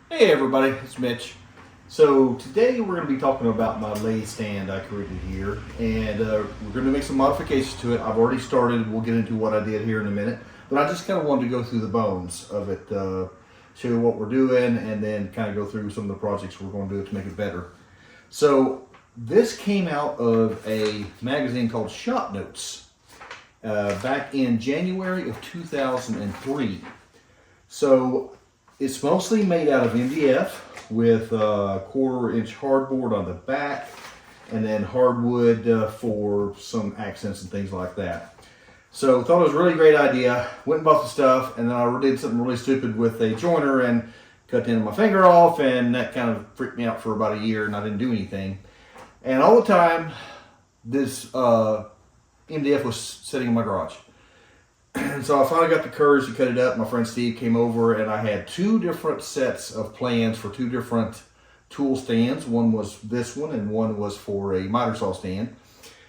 Hey everybody, it's Mitch. So today we're going to be talking about my lathe stand I created here, and we're going to make some modifications to it. I've already started. We'll get into what I did here in a minute, but I just kind of wanted to go through the bones of it, show you what we're doing, and then kind of go through some of the projects we're going to do to make it better. So this came out of a magazine called Shop Notes back in January of 2003. So it's mostly made out of MDF with 1/4-inch hardboard on the back, and then hardwood for some accents and things like that. So thought it was a really great idea. Went and bought the stuff, and then I did something really stupid with a joiner and cut the end of my finger off, and that kind of freaked me out for about a year, and I didn't do anything. And all the time, this MDF was sitting in my garage. And so I finally got the courage to cut it up. My friend Steve came over, and I had two different sets of plans for two different tool stands. One was this one, and one was for a miter saw stand.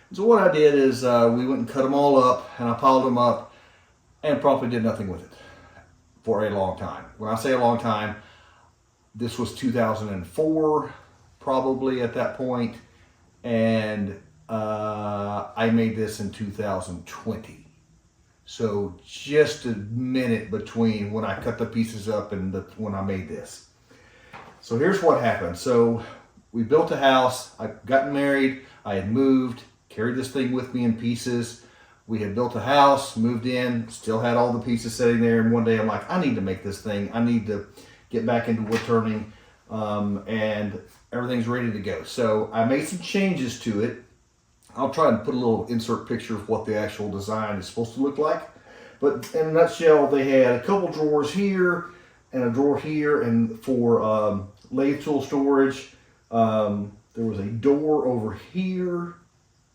And so what I did is we went and cut them all up, and I piled them up, and promptly did nothing with it for a long time. When I say a long time, this was 2004, probably at that point, and I made this in 2020. So just a minute between when I cut the pieces up and when I made this. So here's what happened. So we built a house. I got married. I had moved, carried this thing with me in pieces. We had built a house, moved in, still had all the pieces sitting there. And one day I'm like, I need to make this thing. I need to get back into wood turning, and everything's ready to go. So I made some changes to it. I'll try and put a little insert picture of what the actual design is supposed to look like. But in a nutshell, they had a couple drawers here and a drawer here, and for lathe tool storage. There was a door over here,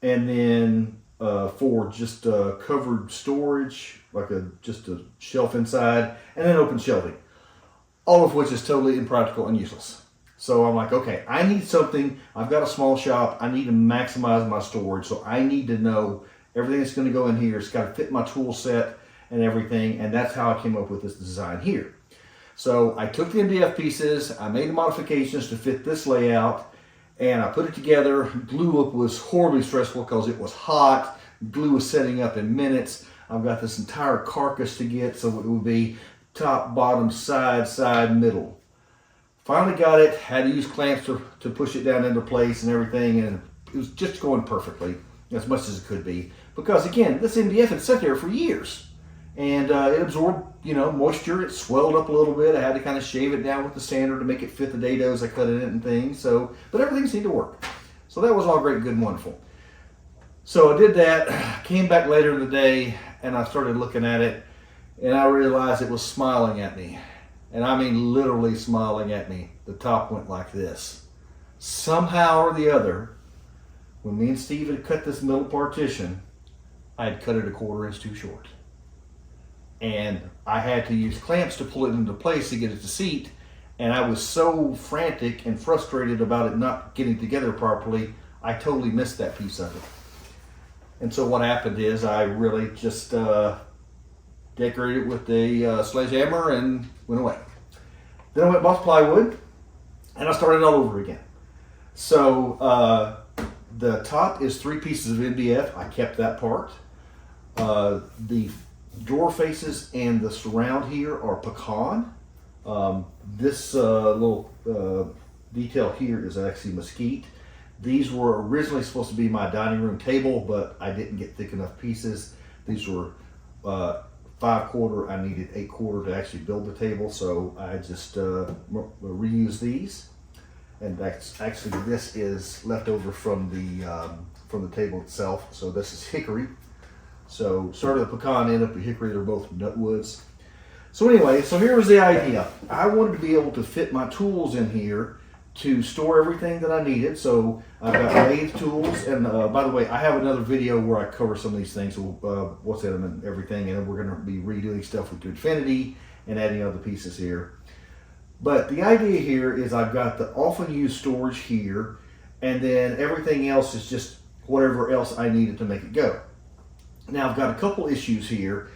and then for just covered storage, like just a shelf inside, and then open shelving. All of which is totally impractical and useless. So I'm like, okay, I need something. I've got a small shop. I need to maximize my storage. So I need to know everything that's going to go in here. It's got to fit my tool set and everything. And that's how I came up with this design here. So I took the MDF pieces. I made the modifications to fit this layout. And I put it together. Glue up was horribly stressful because it was hot. Glue was setting up in minutes. I've got this entire carcass to get. So it would be top, bottom, side, middle. Finally got it, had to use clamps to push it down into place and everything, and it was just going perfectly, as much as it could be. Because again, this MDF had sat there for years, and it absorbed, moisture. It swelled up a little bit. I had to kind of shave it down with the sander to make it fit the dados I cut in it and things. So, but everything seemed to work. So that was all great, good, and wonderful. So I did that, came back later in the day, and I started looking at it, and I realized it was smiling at me. And I mean literally smiling at me. The top went like this. Somehow or the other, when me and Steve had cut this middle partition, I had cut it 1/4 inch too short. And I had to use clamps to pull it into place to get it to seat. And I was so frantic and frustrated about it not getting together properly, I totally missed that piece of it. And so what happened is I really just decorated it with a sledgehammer and went away. Then I went and bought plywood, and I started all over again. So the top is 3 pieces of MDF. I kept that part. The drawer faces and the surround here are pecan. This little detail here is actually mesquite. These were originally supposed to be my dining room table, but I didn't get thick enough pieces. These were 5/4. I needed 8/4 to actually build the table, so I just reused these. And that's actually, this is leftover from the table itself. So this is hickory. So started the pecan, ended up with hickory. They're both nut woods. So anyway, so here was the idea. I wanted to be able to fit my tools in here to store everything that I needed. So I've got lathe tools, and by the way, I have another video where I cover some of these things, what's in them and everything, and we're going to be redoing stuff with Gridfinity and adding other pieces here. But the idea here is I've got the often used storage here, and then everything else is just whatever else I needed to make it go. Now I've got a couple issues here.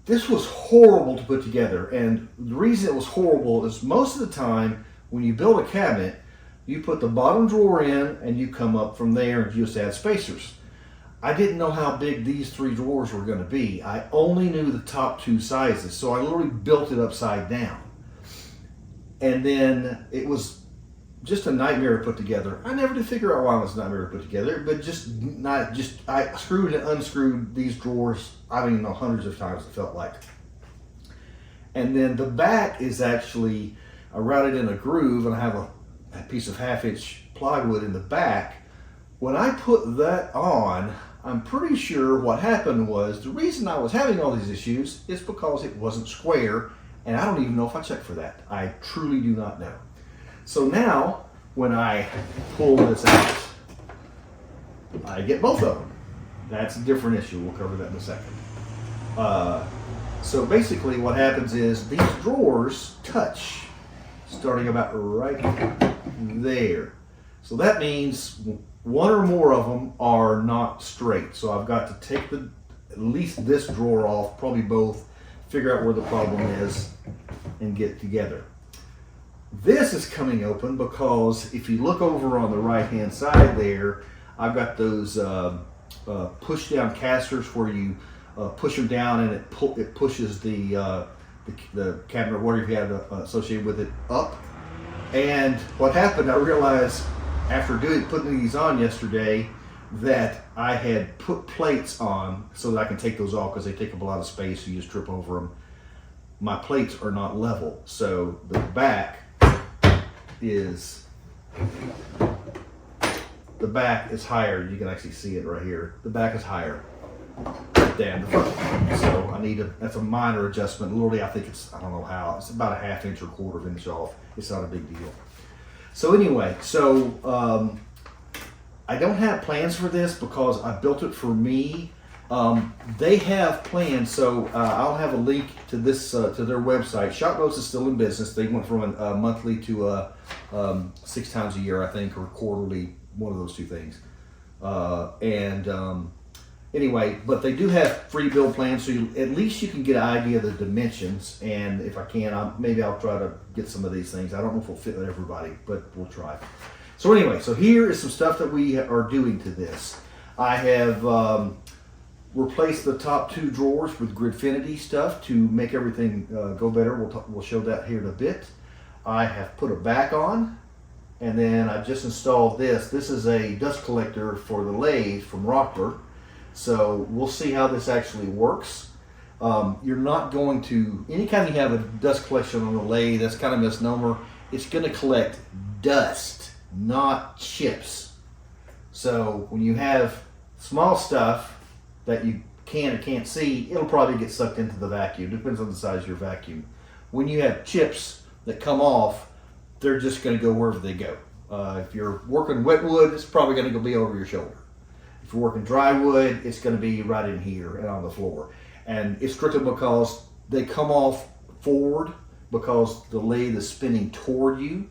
This was horrible to put together, and the reason it was horrible is most of the time when you build a cabinet, you put the bottom drawer in and you come up from there and you just add spacers. I didn't know how big these 3 drawers were going to be. I only knew the top 2 sizes, so I literally built it upside down. And then it was just a nightmare to put together. I never did figure out why it was a nightmare to put together, but I screwed and unscrewed these drawers, I don't even know, hundreds of times it felt like. And then the back is actually, I routed in a groove and I have a piece of 1/2-inch plywood in the back. When I put that on, I'm pretty sure what happened was, the reason I was having all these issues is because it wasn't square, and I don't even know if I checked for that. I truly do not know. So now, when I pull this out, I get both of them. That's a different issue. We'll cover that in a second. So basically what happens is these drawers touch, starting about right there. So that means one or more of them are not straight. So I've got to take at least this drawer off, probably both, figure out where the problem is, and get it together. This is coming open because if you look over on the right hand side there, I've got those push down casters where you push them down and it pushes the cabinet or whatever you have associated with it up. And what happened, I realized after putting these on yesterday that I had put plates on so that I can take those off because they take up a lot of space. You just trip over them. My plates are not level, so the back is higher. You can actually see it right here. The back is higher than the front. So that's a minor adjustment. Literally, I think I don't know how. It's about a 1/2 inch or 1/4 inch off. It's not a big deal. So anyway, I don't have plans for this because I built it for me. They have plans, so I'll have a link to this to their website. Shop Notes is still in business. They went from a monthly to 6 times a year, I think, or quarterly, one of those 2 things. Anyway, but they do have free build plans, so at least you can get an idea of the dimensions. And if I can, maybe I'll try to get some of these things. I don't know if it'll fit with everybody, but we'll try. So anyway, so here is some stuff that we are doing to this. I have replaced the top 2 drawers with Gridfinity stuff to make everything go better. We'll show that here in a bit. I have put a back on, and then I just installed this. This is a dust collector for the lathe from Rockler. So we'll see how this actually works. You're not going to, anytime you have a dust collection on the lathe, that's kind of a misnomer. It's going to collect dust, not chips. So when you have small stuff that you can or can't see, it'll probably get sucked into the vacuum. Depends on the size of your vacuum. When you have chips that come off, they're just going to go wherever they go. If you're working wet wood, it's probably going to be over your shoulder. If you're working dry wood, it's going to be right in here and on the floor. And it's strictly because they come off forward because the lathe is spinning toward you.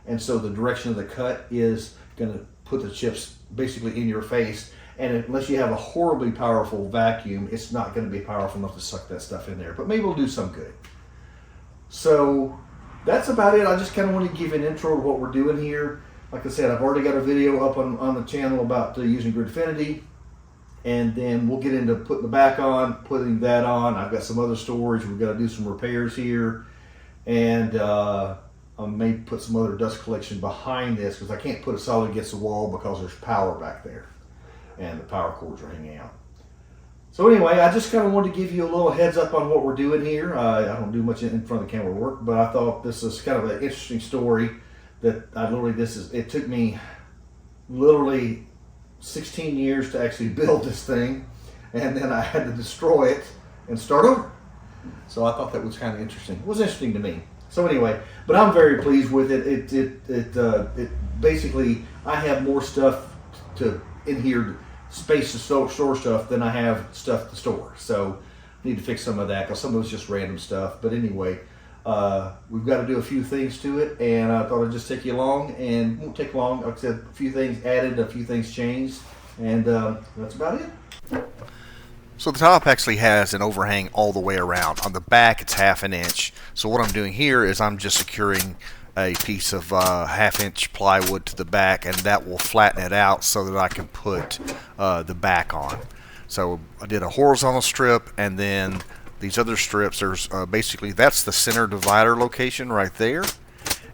And so the direction of the cut is going to put the chips basically in your face. And unless you have a horribly powerful vacuum, it's not going to be powerful enough to suck that stuff in there. But maybe it'll do some good. So that's about it. I just kind of want to give an intro to what we're doing here. Like I said, I've already got a video up on the channel about using Gridfinity. And then we'll get into putting the back on, putting that on. I've got some other storage. We've got to do some repairs here. And I may put some other dust collection behind this because I can't put it solid against the wall because there's power back there. And the power cords are hanging out. So anyway, I just kind of wanted to give you a little heads up on what we're doing here. I don't do much in front of the camera work, but I thought this is kind of an interesting story that it took me literally 16 years to actually build this thing, and then I had to destroy it and start over. So I thought that was kind of interesting. It was interesting to me. So anyway, but I'm very pleased with it. It basically, I have more stuff in here, space to store stuff than I have stuff to store. So I need to fix some of that because some of it's just random stuff. But anyway, we've got to do a few things to it, and I thought I'd just take you along, and it won't take long. Like I said, a few things added, a few things changed, and that's about it. So the top actually has an overhang all the way around. On the back, it's 1/2 inch. So what I'm doing here is I'm just securing a piece of 1/2 inch plywood to the back, and that will flatten it out so that I can put the back on. So I did a horizontal strip, and then these other strips, there's basically, that's the center divider location right there.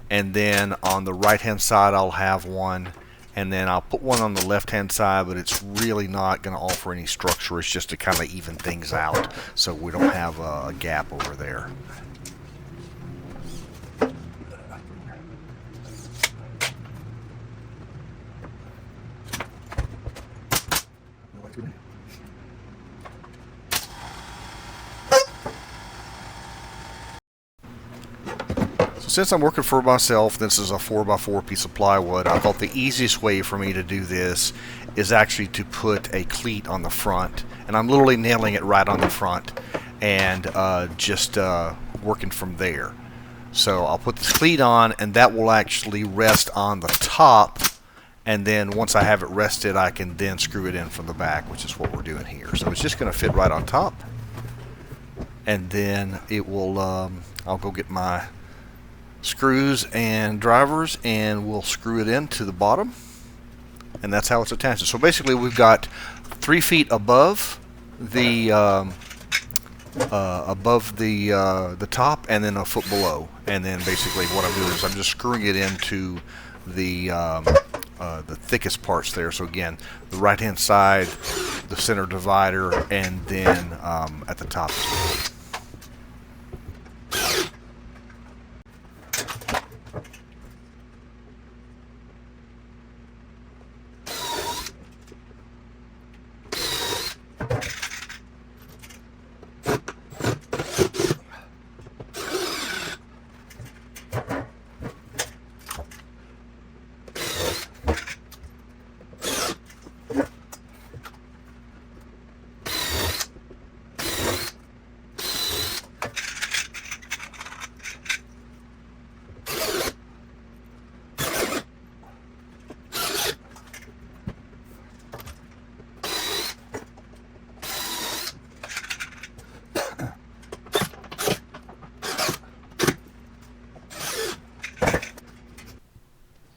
And then on the right hand side I'll have one, and then I'll put one on the left hand side, but it's really not going to offer any structure. It's just to kind of even things out so we don't have a gap over there. So since I'm working for myself, this is a 4x4 piece of plywood, I thought the easiest way for me to do this is actually to put a cleat on the front. And I'm literally nailing it right on the front and just working from there. So I'll put this cleat on, and that will actually rest on the top. And then once I have it rested, I can then screw it in from the back, which is what we're doing here. So it's just going to fit right on top. And then it will, I'll go get my screws and drivers, and we'll screw it into the bottom, and that's how it's attached. So basically we've got 3 feet above the top, and then a foot below, and then basically what I'm doing is I'm just screwing it into the thickest parts there. So again, the right hand side, the center divider, and then at the top as well.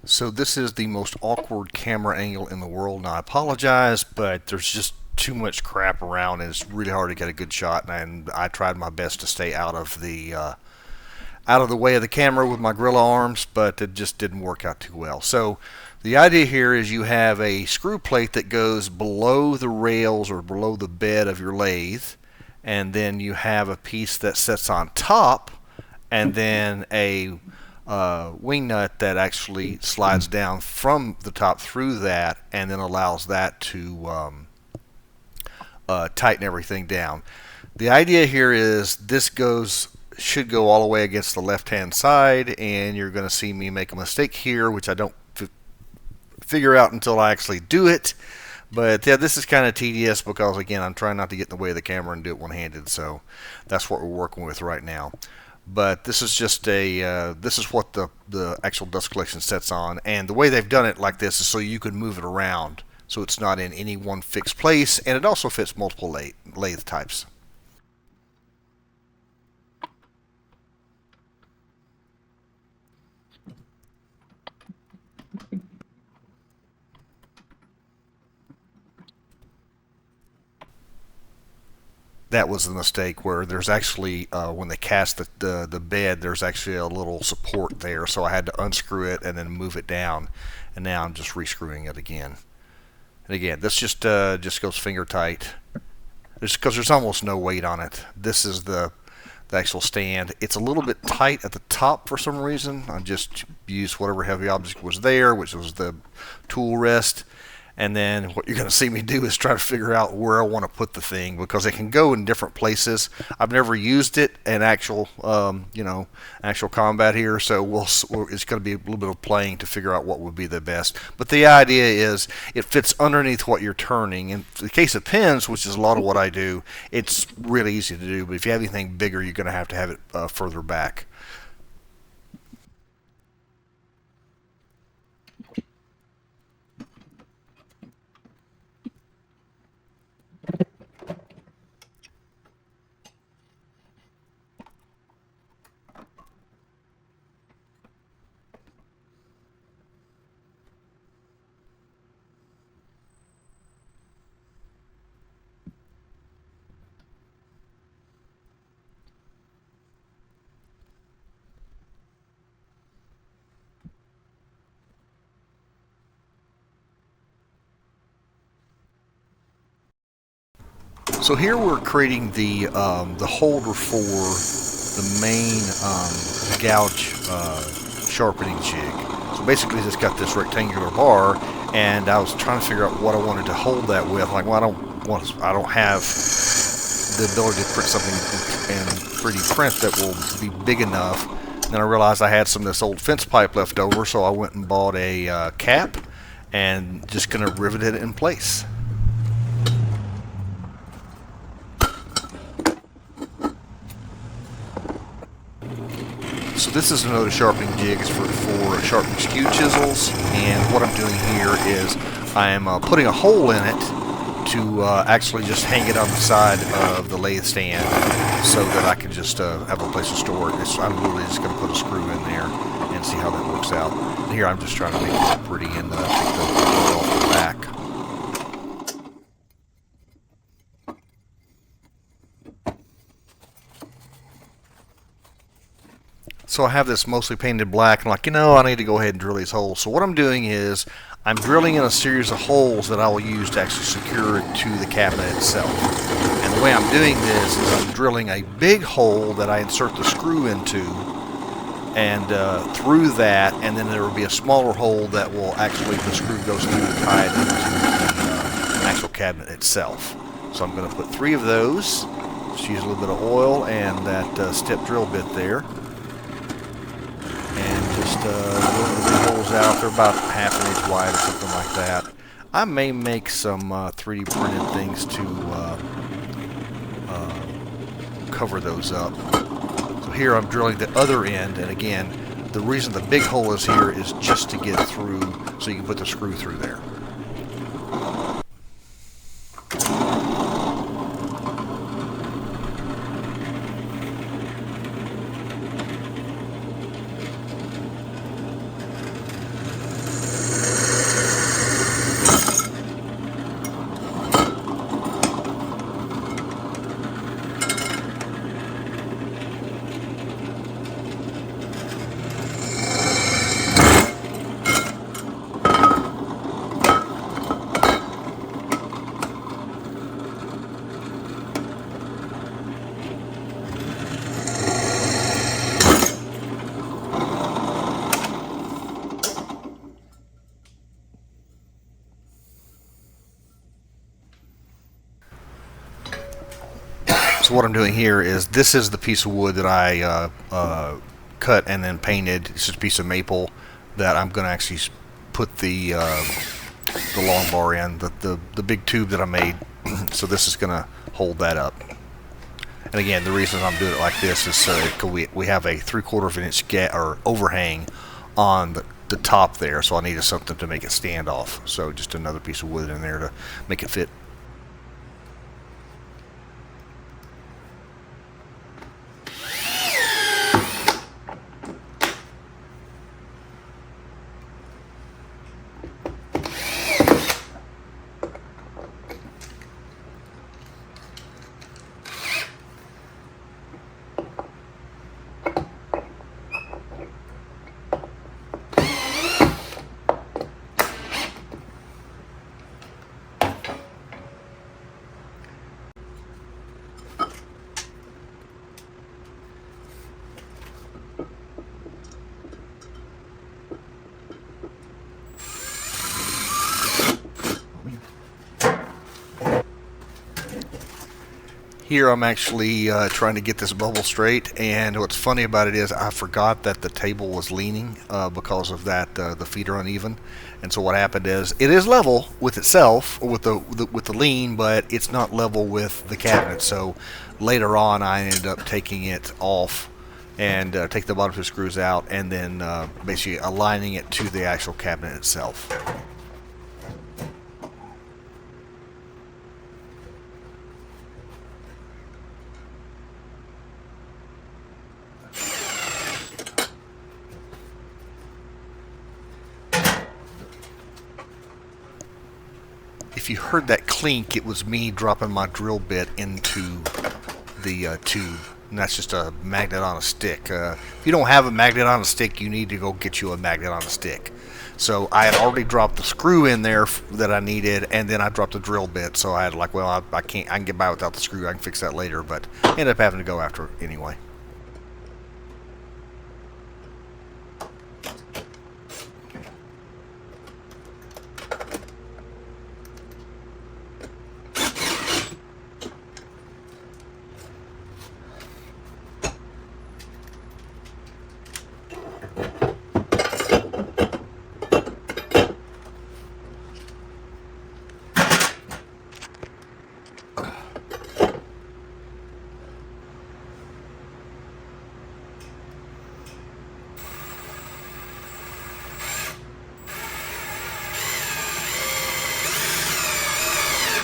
So this is the most awkward camera angle in the world, and I apologize, but there's just too much crap around, and it's really hard to get a good shot. And I tried my best to stay out of the way of the camera with my gorilla arms, but it just didn't work out too well. So the idea here is you have a screw plate that goes below the rails or below the bed of your lathe, and then you have a piece that sits on top, and then a wing nut that actually slides down from the top through that, and then allows that to tighten everything down. The idea here is this should go all the way against the left hand side, and you're going to see me make a mistake here, which I don't figure out until I actually do it. But yeah, this is kind of tedious because, again, I'm trying not to get in the way of the camera and do it one-handed, so that's what we're working with right now. But this is just this is what the actual dust collection sets on, and the way they've done it like this is so you can move it around, so it's not in any one fixed place, and it also fits multiple lathe types. That was the mistake, where there's actually when they cast the bed, there's actually a little support there, so I had to unscrew it and then move it down, and now I'm just rescrewing it again. And again, this just goes finger tight, just because there's almost no weight on it. This is the actual stand. It's a little bit tight at the top for some reason. I just used whatever heavy object was there, which was the tool rest. And then what you're going to see me do is try to figure out where I want to put the thing, because it can go in different places. I've never used it in actual, actual combat here, so it's going to be a little bit of playing to figure out what would be the best. But the idea is it fits underneath what you're turning. In the case of pins, which is a lot of what I do, it's really easy to do. But if you have anything bigger, you're going to have it further back. So here we're creating the holder for the main gouge sharpening jig. So basically, it's got this rectangular bar, and I was trying to figure out what I wanted to hold that with. Like, well, I don't have the ability to print something in 3D print that will be big enough. And then I realized I had some of this old fence pipe left over, so I went and bought a cap, and just gonna rivet it in place. So this is another sharpening jig. It's for sharpening skew chisels, and what I'm doing here is I'm putting a hole in it to actually just hang it on the side of the lathe stand so that I can just have a place to store it. I'm literally just going to put a screw in there and see how that works out. And here I'm just trying to make it look pretty and take the wood off the back. So I have this mostly painted black, and I need to go ahead and drill these holes. So what I'm doing is I'm drilling in a series of holes that I will use to actually secure it to the cabinet itself. And the way I'm doing this is I'm drilling a big hole that I insert the screw into, and through that, and then there will be a smaller hole that will actually, the screw goes through and tie it into the actual cabinet itself. So I'm going to put 3 of those. Just use a little bit of oil and that step drill bit there. Just drill the holes out. They're about ½ an inch wide or something like that. I may make some 3D printed things to cover those up. So here I'm drilling the other end, and again, the reason the big hole is here is just to get through so you can put the screw through there. So what I'm doing here is, this is the piece of wood that I cut and then painted. It's just a piece of maple that I'm going to actually put the long bar in, the big tube that I made. So this is going to hold that up. And again, the reason I'm doing it like this is so we have a 3/4 inch gap or overhang on the top there, so I needed something to make it stand off. So just another piece of wood in there to make it fit. Here I'm actually trying to get this bubble straight, and what's funny about it is I forgot that the table was leaning because of that. The feet are uneven, and so what happened is it is level with itself, or with the lean, but it's not level with the cabinet. So later on I ended up taking it off and take the bottom 2 screws out, and then basically aligning it to the actual cabinet itself. If you heard that clink, it was me dropping my drill bit into the tube, and that's just a magnet on a stick. If you don't have a magnet on a stick, you need to go get you a magnet on a stick. So I had already dropped the screw in there that I needed, and then I dropped the drill bit. So I had like, well, I can get by without the screw. I can fix that later, but ended up having to go after it anyway.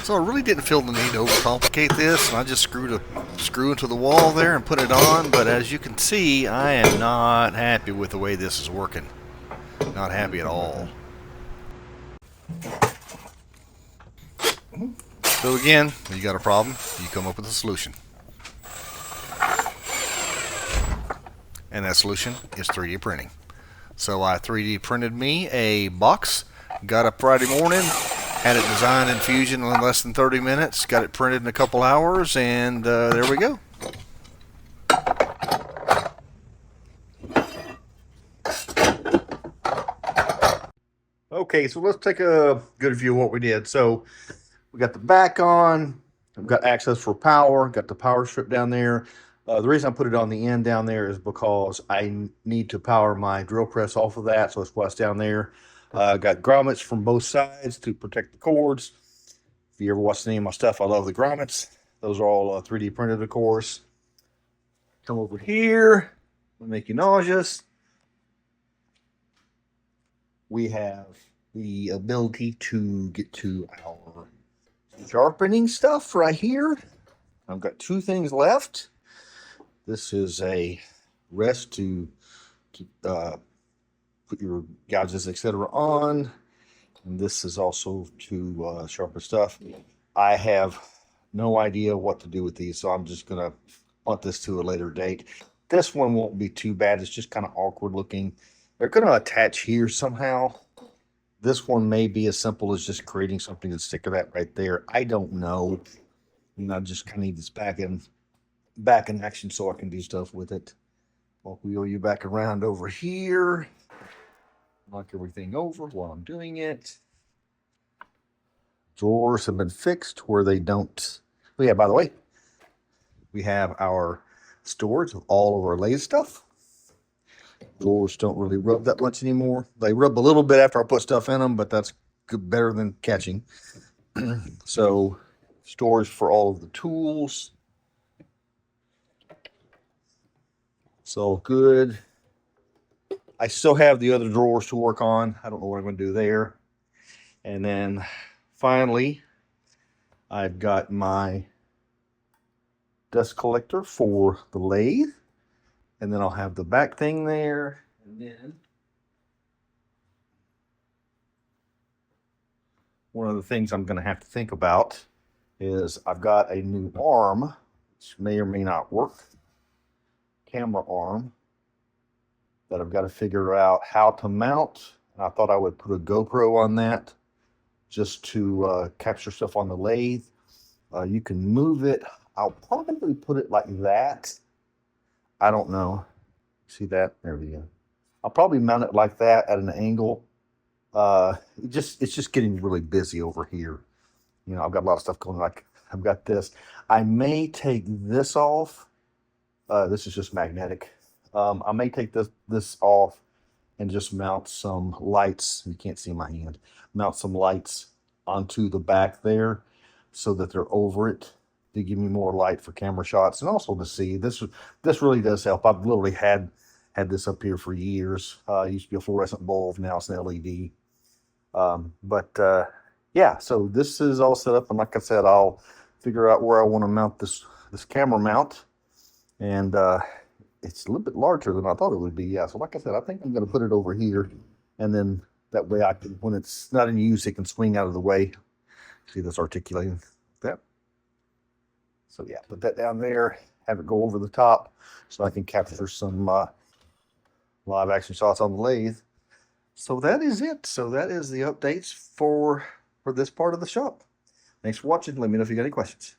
So I really didn't feel the need to overcomplicate this, and I just screwed a screw into the wall there and put it on. But as you can see, I am not happy with the way this is working. Not happy at all. So again, when you got a problem, you come up with a solution. And that solution is 3D printing. So I 3D printed me a box, got up Friday morning, had it designed in Fusion in less than 30 minutes, got it printed in a couple hours, and there we go. Okay, so let's take a good view of what we did. So we got the back on, I've got access for power, got the power strip down there. The reason I put it on the end down there is because I need to power my drill press off of that, so that's why it's down there. Got grommets from both sides to protect the cords. If you ever watch any of my stuff, I love the grommets. Those are all 3D printed, of course. Come over here, will make you nauseous. We have the ability to get to our sharpening stuff right here. I've got two things left. This is a rest to put your gouges, etc. on. And this is also to sharpen stuff. I have no idea what to do with these, so I'm just going to punt this to a later date. This one won't be too bad. It's just kind of awkward looking. They're going to attach here somehow. This one may be as simple as just creating something to stick to that right there. I don't know. And I just kind of need this back in action so I can do stuff with it. I'll wheel you back around over here. Knock everything over while I'm doing it. Drawers have been fixed where they don't. Oh yeah, by the way, we have our storage of all of our lathe stuff. Drawers don't really rub that much anymore. They rub a little bit after I put stuff in them, but that's good, better than catching. So storage for all of the tools. So good. I still have the other drawers to work on. I don't know what I'm going to do there. And then finally, I've got my dust collector for the lathe. And then I'll have the back thing there. And then one of the things I'm going to have to think about is I've got a new arm, which may or may not work. Camera arm that I've got to figure out how to mount. And I thought I would put a GoPro on that just to capture stuff on the lathe. You can move it. I'll probably put it like that. I don't know. See that? There we go. I'll probably mount it like that at an angle. It's just getting really busy over here. You know, I've got a lot of stuff going. Like I've got this. I may take this off. This is just magnetic. I may take this off and just mount some lights. You can't see my hand. Mount some lights onto the back there so that they're over it to give me more light for camera shots and also to see. This really does help. I've literally had this up here for years. It used to be a fluorescent bulb. Now it's an LED. Yeah, so this is all set up. And like I said, I'll figure out where I want to mount this camera mount. And it's a little bit larger than I thought it would be. Yeah, so like I said, I think I'm going to put it over here. And then that way I can, when it's not in use, it can swing out of the way. See this articulating? That. So yeah, put that down there, have it go over the top so I can capture some live action shots on the lathe. So that is it. So that is the updates for this part of the shop. Thanks for watching. Let me know if you got any questions.